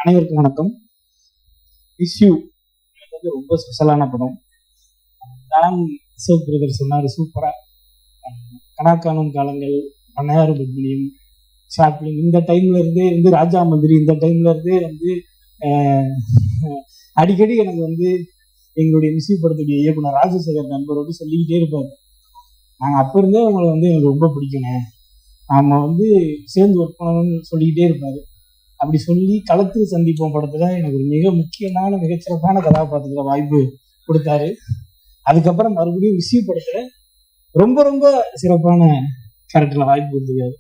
அனைவருக்கும் வணக்கம். இஷ்யூ வந்து ரொம்ப ஸ்பெஷலான படம். நான் அசோக் பிரதர் சொன்னார் சூப்பரா. கணக்கானும் காலங்கள், அன்னையாறு பத்மினியம், ஷார்ட் ஃபிலிம் இந்த டைம்ல இருந்தே வந்து ராஜா மந்திரி இந்த டைம்ல இருந்தே வந்து அடிக்கடி எனக்கு வந்து எங்களுடைய இஷ்யூ படத்துடைய இயக்குனர் ராஜசேகர் நண்பரோடு சொல்லிக்கிட்டே இருப்பார். நாங்கள் அப்போ இருந்தே அவங்களை வந்து எனக்கு ரொம்ப பிடிக்கணும், நாம வந்து சேர்ந்து ஒர்க் பண்ணணும்னு சொல்லிக்கிட்டே இருப்பாரு. அப்படி சொல்லி களத்தில் சந்திப்போம் படத்துல எனக்கு ஒரு மிக முக்கியமான மிகச்சிறப்பான கதாபாத்திரத்துல வாய்ப்பு கொடுத்தாரு. அதுக்கப்புறம் மறுபடியும் இஷ்யூ படத்துல ரொம்ப ரொம்ப சிறப்பான கேரக்டர்ல வாய்ப்பு கொடுத்துருக்காரு.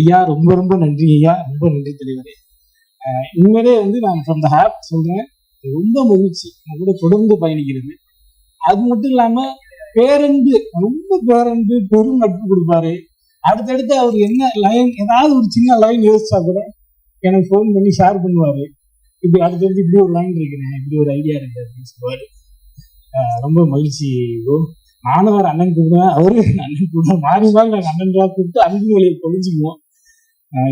ஐயா ரொம்ப ரொம்ப நன்றி ஐயா, ரொம்ப நன்றி தலைவரே. உண்மையிலே வந்து நான் ஃப்ரம் த ஹார்ட் சொல்றேன், ரொம்ப மகிழ்ச்சி நான் கூட தொடர்ந்து பயணிக்கிறது. அது மட்டும் இல்லாம பேரன்பு, ரொம்ப பேரன்பு, பெரும் நட்பு கொடுப்பாரு. அடுத்தடுத்து அவர் என்ன லைன், ஏதாவது ஒரு சின்ன லைன் யோசிச்சா கூட எனக்கு ஃபோன் பண்ணி ஷேர் பண்ணுவாரு. இப்படி அடுத்தடுத்து இப்படி ஒரு லைன் இருக்கிறேன், இப்படி ஒரு ஐடியா இருக்கு அப்படின்னு சொல்லுவாரு. ரொம்ப மகிழ்ச்சி. நானும் ஒரு அண்ணன் கூப்பிடுவேன், அவரு அண்ணன் கூப்பிடுவேன், மாறி மாறி நாங்கள் அண்ணன்களா கூப்பிட்டு அன்பு வழியை பொழிஞ்சுக்குவோம்.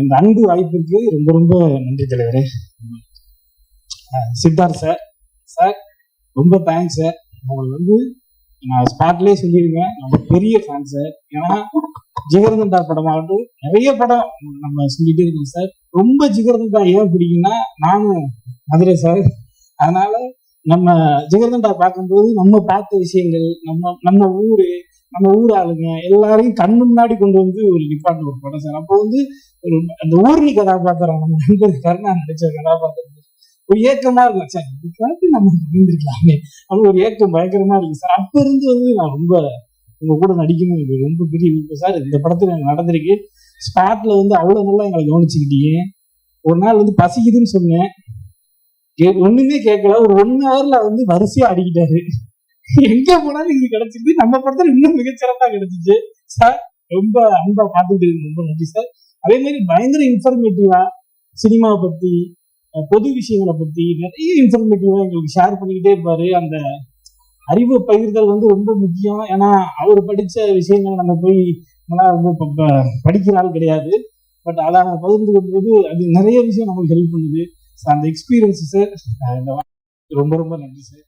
இந்த அன்பு வாய்ப்புக்கு ரொம்ப ரொம்ப நன்றி தலைவரே. சித்தார்த் சார், சார் ரொம்ப தேங்க்ஸ் சார். உங்களுக்கு வந்து நான் ஸ்பாட்லேயே சொல்லியிருக்கேன், நம்ம பெரிய ஃபேன் சார். ஏன்னா ஜிகர்தண்டா படமாகட்டும் நிறைய படம் நம்ம சொல்லிட்டே இருக்கோம் சார். ரொம்ப ஜிகர்தண்டா ஏன் பிடிக்கும்னா நானும் மதுரை சார். அதனால நம்ம ஜிகர்தண்டா பார்க்கும்போது நம்ம பார்த்த விஷயங்கள், நம்ம ஊர் ஆளுங்க எல்லாரையும் கண்ணு முன்னாடி கொண்டு வந்து ஒரு நிப்பாட்டு ஒரு படம் சார். அப்போ வந்து ஒரு அந்த ஊர்னி கதாபாத்திரம், நம்ம நண்பர் கருணா நடிச்ச கதாபாத்திரம் ஒரு ஏக்கமா இருக்கும் சார். இதுக்காக நம்ம இருந்திருக்கலாமே அப்படின்னு ஒரு ஏக்கம் பயங்கரமா இருக்கு சார். அப்ப இருந்து வந்து நான் ரொம்ப உங்க கூட நடிக்கணும், இது ரொம்ப பெரிய விருப்பம் சார். இந்த படத்துல எனக்கு நடந்திருக்கு. ஸ்பாட்ல வந்து அவ்வளவு நல்லா எங்களை கவனிச்சுக்கிட்டீங்க. ஒரு நாள் வந்து பசிக்குதுன்னு சொன்னேன், ஒண்ணுமே கேட்கல. ஒரு 1 ஹவர்ல வந்து வரிசையா அடிக்கிட்டாரு. எங்க போனாலும் இது கிடைச்சிருக்கு. நம்ம படத்துல இன்னும் மிகச்சிறப்பா கிடைச்சிச்சு சார். ரொம்ப அன்பா பார்த்துட்டு இருக்கு, ரொம்ப நன்றி சார். அதே மாதிரி பயங்கர இன்ஃபர்மேட்டிவா சினிமாவை பத்தி, பொது விஷயங்களை பத்தி நிறைய இன்ஃபர்மேட்டிவா எங்களுக்கு ஷேர் பண்ணிக்கிட்டே இருப்பாரு. அந்த அறிவு பகிர்தல் வந்து ரொம்ப முக்கியம். ஏன்னா அவர் படிச்ச விஷயங்கள் நம்ம போய் ரொம்ப படிக்கிற ஆள் கிடையாது. பட் அதை நம்ம பகிர்ந்து கொள்வது அது நிறைய விஷயம் நமக்கு ஹெல்ப் பண்ணுது. அந்த எக்ஸ்பீரியன்ஸ் சார் ரொம்ப ரொம்ப நன்றி சார்.